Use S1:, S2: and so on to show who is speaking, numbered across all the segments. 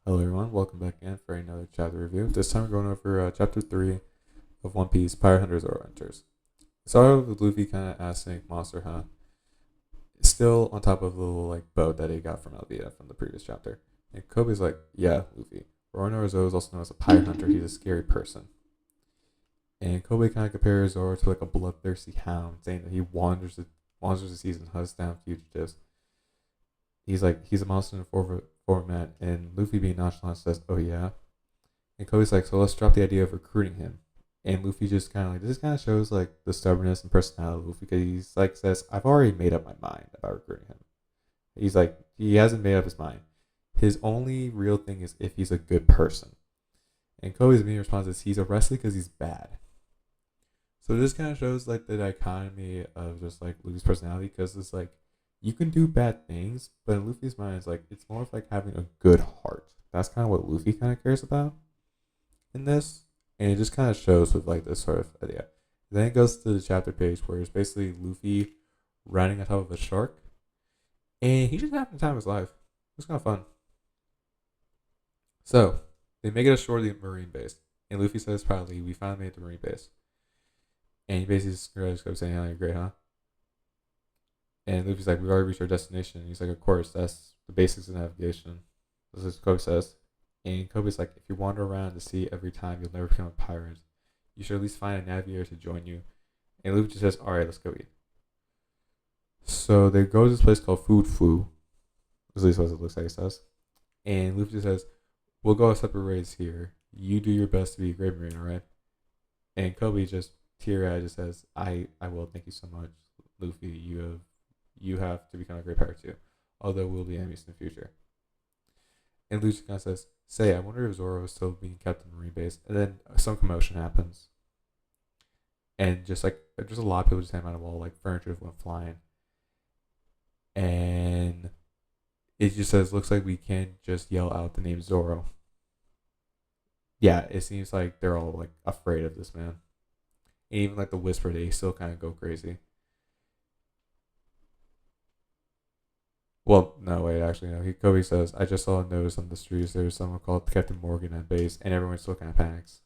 S1: Hello everyone, welcome back in for another chapter review. This time we're going over chapter 3 of One Piece, Pirate Hunters Zoro Hunters. Started with Luffy kind of asking Monster Hunt, still on top of the little boat that he got from Elvita from the previous chapter. And Kobe's like, yeah, Luffy. Roronoa Zoro is also known as a pirate hunter, he's a scary person. And Kobe kind of compares Zoro to like a bloodthirsty hound, saying that he wanders the seas and hunts down fugitives. He's like, he's a monster in the format, and Luffy being nonchalant says, oh yeah. And Kobe's like, so let's drop the idea of recruiting him. And Luffy just kind of like, this kind of shows like the stubbornness and personality of Luffy because he's like, says, I've already made up my mind about recruiting him. He's like, he hasn't made up his mind. His only real thing is if he's a good person. And Kobe's main response is he's arrested because he's bad. So this kind of shows like the dichotomy of just like Luffy's personality because it's like, you can do bad things, but in Luffy's mind, it's like it's more of like having a good heart. That's kind of what Luffy kind of cares about in this, and it just kind of shows with like this sort of idea. Then it goes to the chapter page where it's basically Luffy riding on top of a shark, and he's just having the time of his life. It's kind of fun. So they make it ashore the marine base, and Luffy says proudly, "We finally made the marine base." And he basically just goes saying, "Oh, you're great, huh?" And Luffy's like, "We've already reached our destination." And he's like, "Of course, that's the basics of navigation." This is what Kobe says. And Kobe's like, "If you wander around the sea every time, you'll never become a pirate. You should at least find a navigator to join you." And Luffy just says, "Alright, let's go eat." So they go to this place called Food Foo. At least what it looks like it says. And Luffy just says, "We'll go our separate ways here. You do your best to be a great marine, alright?" And Kobe just tear-eyed just says, I will, thank you so much, Luffy. You have to become a great pirate too. Although we'll be enemies in the future." And Luffy kind of says, "Say, I wonder if Zoro is still being kept in the marine base." And then some commotion happens. And just like there's a lot of people just hang out of the wall, like furniture went flying. And it just says, "Looks like we can't just yell out the name Zoro." Yeah, it seems like they're all like afraid of this man. And even like the whisper, they still kind of go crazy. Well, no, wait, actually, no. Kobe says, "I just saw a notice on the streets. There's someone called Captain Morgan at base," and everyone still kind of panics.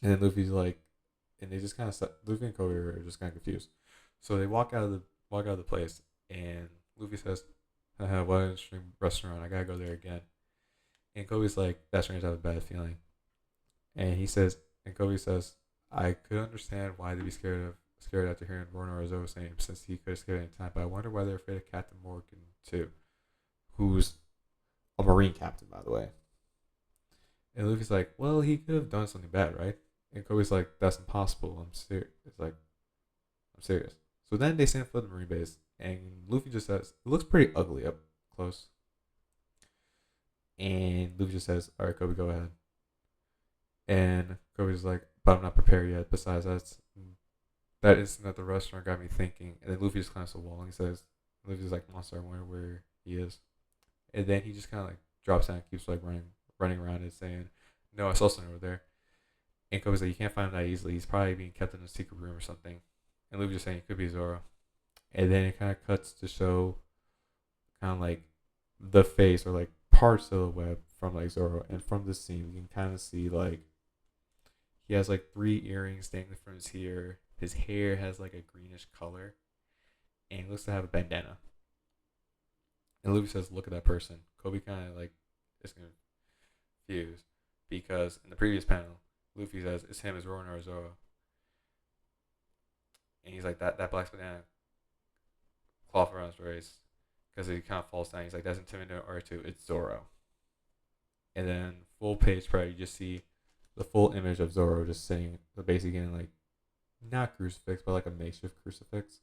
S1: And then Luffy's like, and they just kind of, Luffy and Kobe are just kind of confused. So they walk out of the place, and Luffy says, "Haha, what an interesting restaurant. I gotta go there again." And Kobe's like, "That strange, I have a bad feeling." And he says, and Kobe says, "I could understand why they'd be scared after hearing Roronoa Zo's name, since he could escape at any time. But I wonder why they're afraid of Captain Morgan too, who's a Marine captain, by the way." And Luffy's like, "Well, he could have done something bad, right?" And Kobe's like, "That's impossible. I'm serious." It's like, "I'm serious." So then they stand for the Marine base, and Luffy just says, "It looks pretty ugly up close." And Luffy just says, "All right, Kobe, go ahead." And Kobe's like, "But I'm not prepared yet. Besides, that instant at the restaurant got me thinking." And then Luffy just climbs the wall and he says, Luffy's like, "Monster, I wonder where he is." And then he just kind of like drops down and keeps like running around and saying, "No, I saw something over there." And Kobe's like, "You can't find him that easily. He's probably being kept in a secret room or something." And Luffy's just saying, "It could be Zoro." And then it kind of cuts to show kind of like the face or like parts of the web from like Zoro. And from this scene, we can kind of see like he has like three earrings dangling from his ear. His hair has like a greenish color, and he looks to have a bandana. And Luffy says, "Look at that person." Kobe kind of like is confused because in the previous panel, Luffy says, "It's him, it's Ronin or Zoro." And he's like, that black bandana cloth around his waist because he kind of falls down. He's like, "That's intimidating R2. It's Zoro." And then full page spread, you just see the full image of Zoro just sitting, basically getting like not crucifix, but like a makeshift crucifix,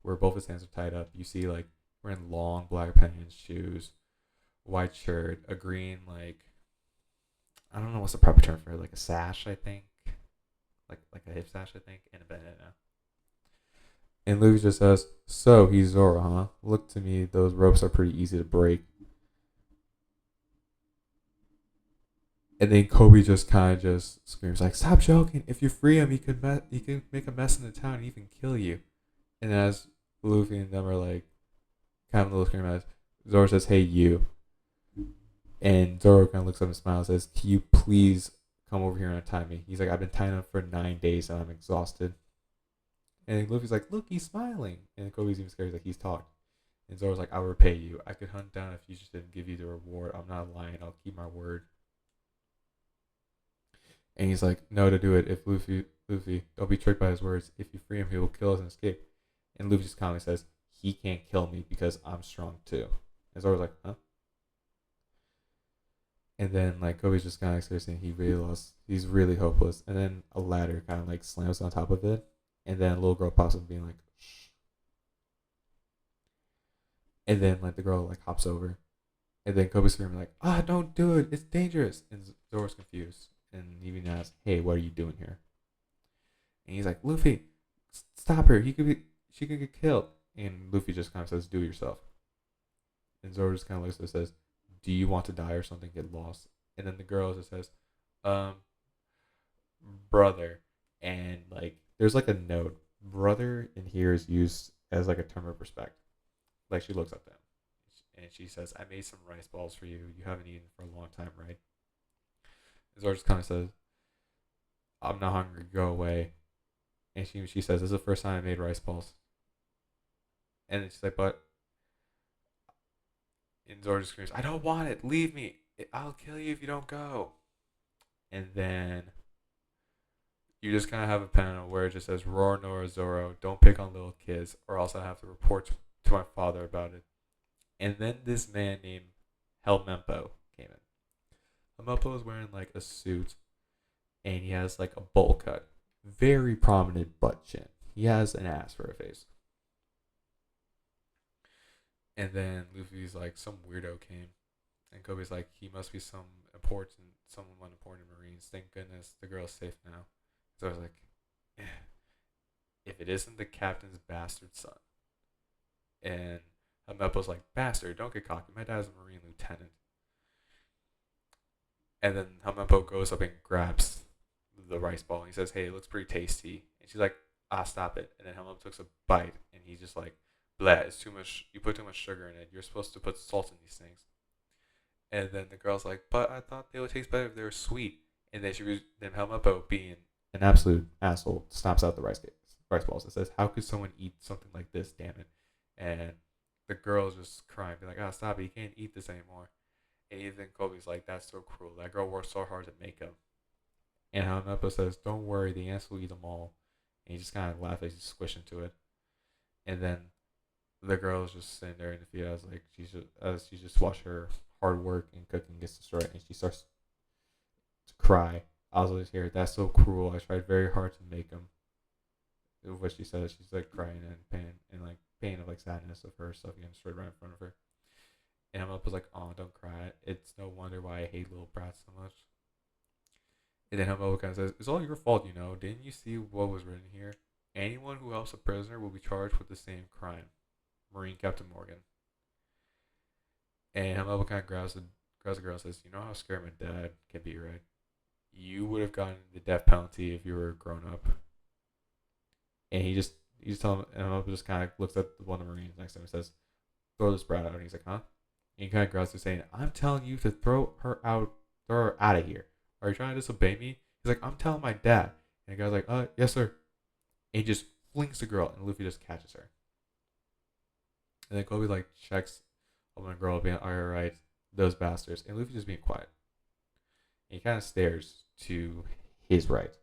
S1: where both his hands are tied up. You see like wearing long black pants, shoes, white shirt, a green like I don't know what's the proper term for it, like a sash, I think, like a hip sash, I think, and a bandana. And Luffy just says, "So he's Zoro, huh? Look to me, those ropes are pretty easy to break." And then Kobe just kind of just screams like, "Stop joking! If you free him, he could make a mess in the town and even kill you." And as Luffy and them are like kind of a little scream at, Zoro says, "Hey you." And Zoro kind of looks up and smiles and says, "Can you please come over here and untie me?" He's like, "I've been tying up for 9 days and I'm exhausted." And Luffy's like, "Look, he's smiling." And Kobe's even scared. He's like, "He's talked." And Zoro's like, "I'll repay you. I could hunt down if you just didn't give you the reward. I'm not lying. I'll keep my word." And he's like, "No, to do it. If Luffy, don't be tricked by his words. If you free him, he will kill us and escape." And Luffy just calmly says, "He can't kill me because I'm strong too." And Zoro's like, "Huh?" And then like Kobe's just kind of experiencing he really lost. He's really hopeless. And then a ladder kind of like slams on top of it, and then a little girl pops up being like, "Shh." And then like the girl like hops over, and then Kobe's screaming like, "Ah, don't do it! It's dangerous!" And Zoro's confused, and he even asks, "Hey, what are you doing here?" And he's like, "Luffy, stop her! She could get killed." And Luffy just kind of says, "Do it yourself." And Zoro just kind of looks and says, "Do you want to die or something? Get lost." And then the girl just says, um, "Brother," and like there's like a note. Brother in here is used as like a term of respect. Like she looks up to him, and she says, "I made some rice balls for you. You haven't eaten for a long time, right?" And Zoro just kind of says, "I'm not hungry. Go away." And she says, "This is the first time I made rice balls." And then she's like, "But," and Zoro just screams, "I don't want it. Leave me. I'll kill you if you don't go." And then you just kind of have a panel where it just says, "Roronoa Zoro, don't pick on little kids, or else I have to report to my father about it." And then this man named Helmeppo came in. Helmeppo is wearing like a suit, and he has like a bowl cut, very prominent butt chin. He has an ass for a face. And then Luffy's like, some weirdo came, and Kobe's like, he must be someone important in Marines. Thank goodness the girl's safe now. So I was like, eh, if it isn't the captain's bastard son. And Helmeppo's like, "Bastard, don't get cocky. My dad's a Marine lieutenant." And then Helmeppo goes up and grabs the rice ball. And he says, "Hey, it looks pretty tasty." And she's like, "Ah, stop it." And then Helmeppo takes a bite, and he's just like, "Blah, it's too much. You put too much sugar in it. You're supposed to put salt in these things." And then the girl's like, "But I thought they would taste better if they were sweet." And then Helmeppo, being an absolute asshole, stomps out the rice balls and says, "How could someone eat something like this? Damn it!" And the girl's just crying, be like, "Ah, stop it! You can't eat this anymore." And even Kobe's like, "That's so cruel. That girl worked so hard to make him." And Helmeppo says, "Don't worry, the ants will eat them all." And he just kind of laughs as he squish into it. And then the girl is just sitting there in the field as she just watched her hard work and cooking gets destroyed, and she starts to cry. I was always here. "That's so cruel. I tried very hard to make him." What she says, she's like crying and pain and like pain of like sadness of her stuff getting destroyed right in front of her. And Emma was like, "Oh, don't cry. It's no wonder why I hate little brats so much." And then Emma kind of says, "It's all your fault, you know. Didn't you see what was written here? Anyone who helps a prisoner will be charged with the same crime. Marine Captain Morgan." And Emma kind of grabs the girl and says, "You know how scary my dad can be, right? You would have gotten the death penalty if you were grown up." And he's telling him, and Emma just kind of looks at one of the Marines next to him and says, "Throw this brat out." And he's like, "Huh?" And he kind of grabs her saying, "I'm telling you to throw her out of here. Are you trying to disobey me?" He's like, "I'm telling my dad." And the guy's like, "Yes, sir." And he just flings the girl, and Luffy just catches her. And then Kobe like checks on the girl, being, "All right, those bastards." And Luffy just being quiet. And he kind of stares to his right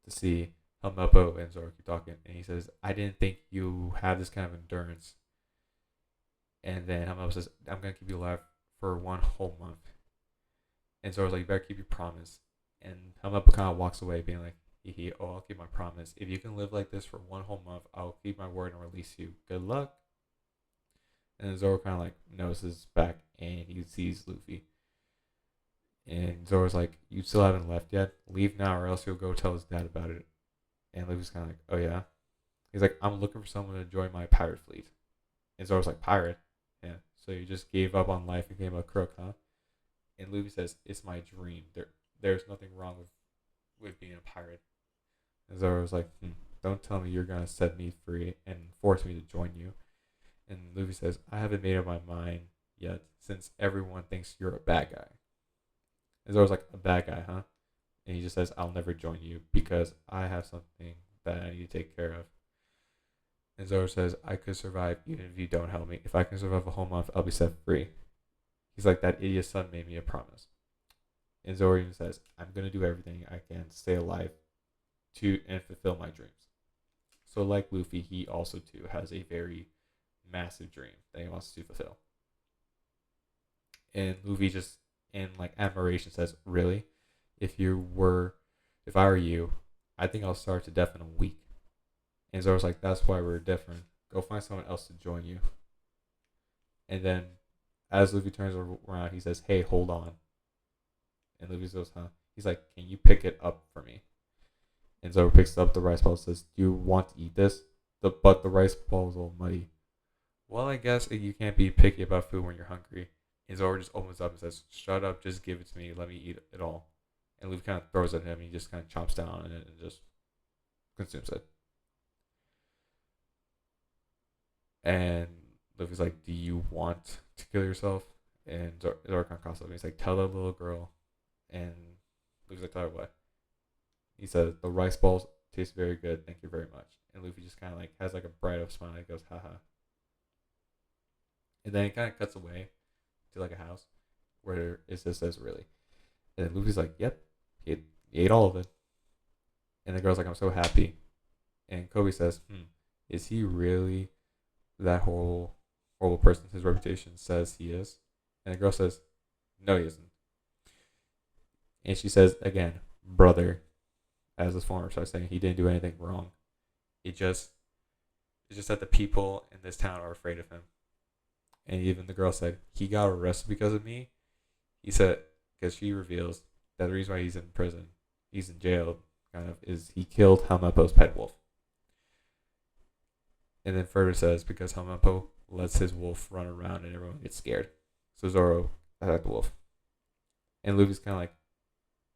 S1: to see Helmeppo and Zoro keep talking. And he says, "I didn't think you have this kind of endurance." And then Helmeppo says, "I'm going to keep you alive for 1 whole month." And Zoro's like, "You better keep your promise." And Helmeppo kind of walks away, being like, "Oh, I'll keep my promise. If you can live like this for 1 whole month, I'll keep my word and release you. Good luck." And then Zoro kind of like notices back, and he sees Luffy. And Zoro's like, "You still haven't left yet? Leave now, or else he'll go tell his dad about it." And Luffy's kind of like, "Oh yeah." He's like, "I'm looking for someone to join my pirate fleet." And Zoro's like, "Pirate? Yeah. So you just gave up on life and became a crook, huh?" And Luffy says, "It's my dream. There's nothing wrong with being a pirate." And Zoro's like, "Don't tell me you're gonna set me free and force me to join you." And Luffy says, "I haven't made up my mind yet, since everyone thinks you're a bad guy. And Zoro's like, a bad guy, huh? And he just says, I'll never join you because I have something that I need to take care of. And Zoro says, I could survive even if you don't help me. If I can survive a whole month, I'll be set free. He's like, that idiot son made me a promise. And Zoro even says, I'm going to do everything I can to stay alive and fulfill my dreams. So like Luffy, he also too has a very massive dream that he wants to fulfill. And Luffy just in like admiration says, really? If I were you, I think I'll starve to death in a week. And Zoro's like, that's why we're different. Go find someone else to join you. And then as Luffy turns around, he says, hey, hold on. And Luffy goes, huh? He's like, can you pick it up for me? And Zoro picks up the rice ball and says, do you want to eat this? But the rice ball is all muddy. Well, I guess you can't be picky about food when you're hungry. And Zoro just opens up and says, shut up, just give it to me. Let me eat it all. And Luffy kind of throws it at him. And he just kind of chomps down on it and just consumes it. And Luffy's like, do you want to kill yourself? And Zoro kind of crosses up and he's like, tell that little girl. And Luffy's like, tell her what? He says, the rice balls taste very good. Thank you very much. And Luffy just kind of like has like a bright smile and goes, haha. And then it kind of cuts away to like a house where it just says, really. And then Luffy's like, yep, he ate all of it. And the girl's like, I'm so happy. And Kobe says, is he really that horrible person his reputation says he is? And the girl says, no, he isn't. And she says, again, brother, as his former starts saying, he didn't do anything wrong. It's just that the people in this town are afraid of him. And even the girl said, he got arrested because of me. He said, because she reveals that the reason why he's in prison, he's in jail, kind of, is he killed Helmeppo's pet wolf. And then further says, because Helmeppo lets his wolf run around and everyone gets scared. So Zoro attacked the wolf. And Luffy's kind of like,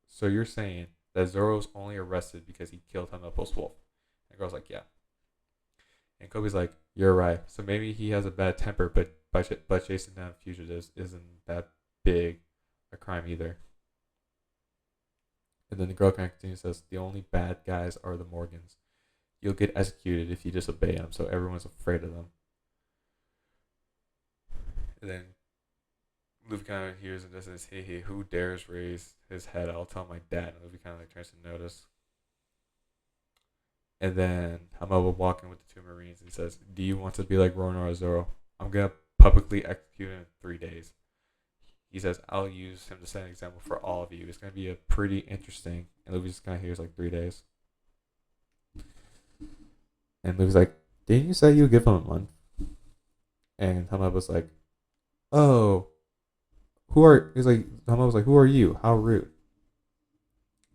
S1: so you're saying that Zoro's only arrested because he killed Helmeppo's wolf? And the girl's like, yeah. And Kobe's like, you're right. So maybe he has a bad temper, but chasing down fugitives isn't that big a crime either. And then the girl kind of continues and says, the only bad guys are the Morgans. You'll get executed if you disobey them, so everyone's afraid of them. And then Luffy kind of hears and just says, hey, who dares raise his head? I'll tell my dad. And Luffy kind of like tries to notice. And then Hama will walk in with the two Marines and says, do you want to be like Roronoa or Zoro? I'm going to publicly execute him in 3 days. He says, I'll use him to set an example for all of you. It's going to be a pretty interesting. And Luffy just kind of hears like 3 days. And Luffy's like, didn't you say you would give him a month? And Hama was like, oh, Hama was like, who are you? How rude.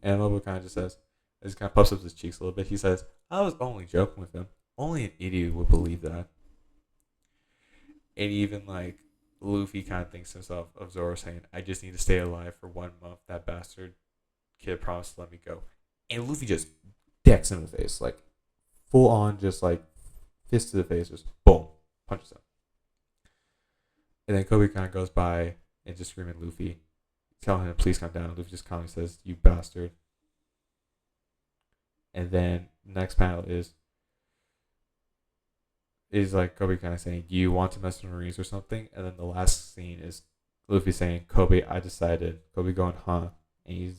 S1: And Hama kind of just says, he just kind of puffs up his cheeks a little bit. He says, I was only joking with him. Only an idiot would believe that. And even like Luffy kind of thinks himself of Zoro saying, I just need to stay alive for 1 month. That bastard kid promised to let me go. And Luffy just decks him in the face. Like full on, just like fist to the face, just boom, punches him. And then Kobe kind of goes by and just screaming Luffy, telling him, please calm down. Luffy just calmly says, you bastard. And then next panel is like Kobe kind of saying, do you want to mess with the Marines or something? And then the last scene is Luffy saying, Kobe, I decided. Kobe going, huh? And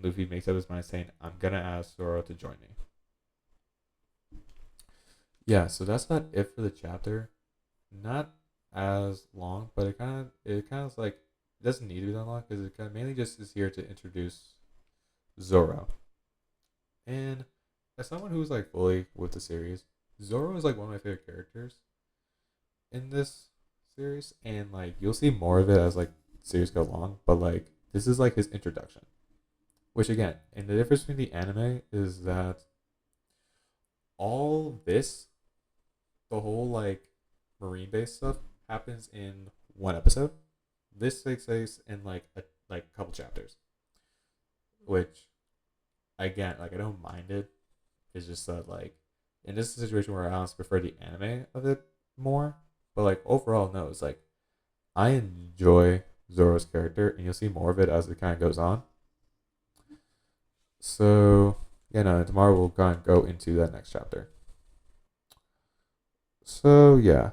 S1: Luffy makes up his mind saying, I'm going to ask Zoro to join me. Yeah, so that's not it for the chapter. Not as long, but it kind of like, it doesn't need to be that long because it kind of mainly just is here to introduce Zoro. And as someone who's like fully with the series, Zoro is like one of my favorite characters in this series, and like you'll see more of it as like the series goes along. But like this is like his introduction, which again, and the difference between the anime is that all this, the whole like marine based stuff happens in one episode. This takes place in like a couple chapters, which again, like I don't mind it. It's just that like, and this is a situation where I honestly prefer the anime of it more. But like overall, no, it's like I enjoy Zoro's character, and you'll see more of it as it kind of goes on. So, tomorrow we'll kind of go into that next chapter. So, yeah,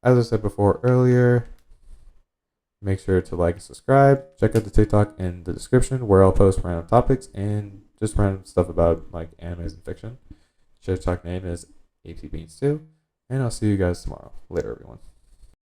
S1: as I said before earlier, make sure to like and subscribe. Check out the TikTok in the description where I'll post random topics and just random stuff about like animes and fiction. TikTok name is ATBeans2, and I'll see you guys tomorrow. Later, everyone.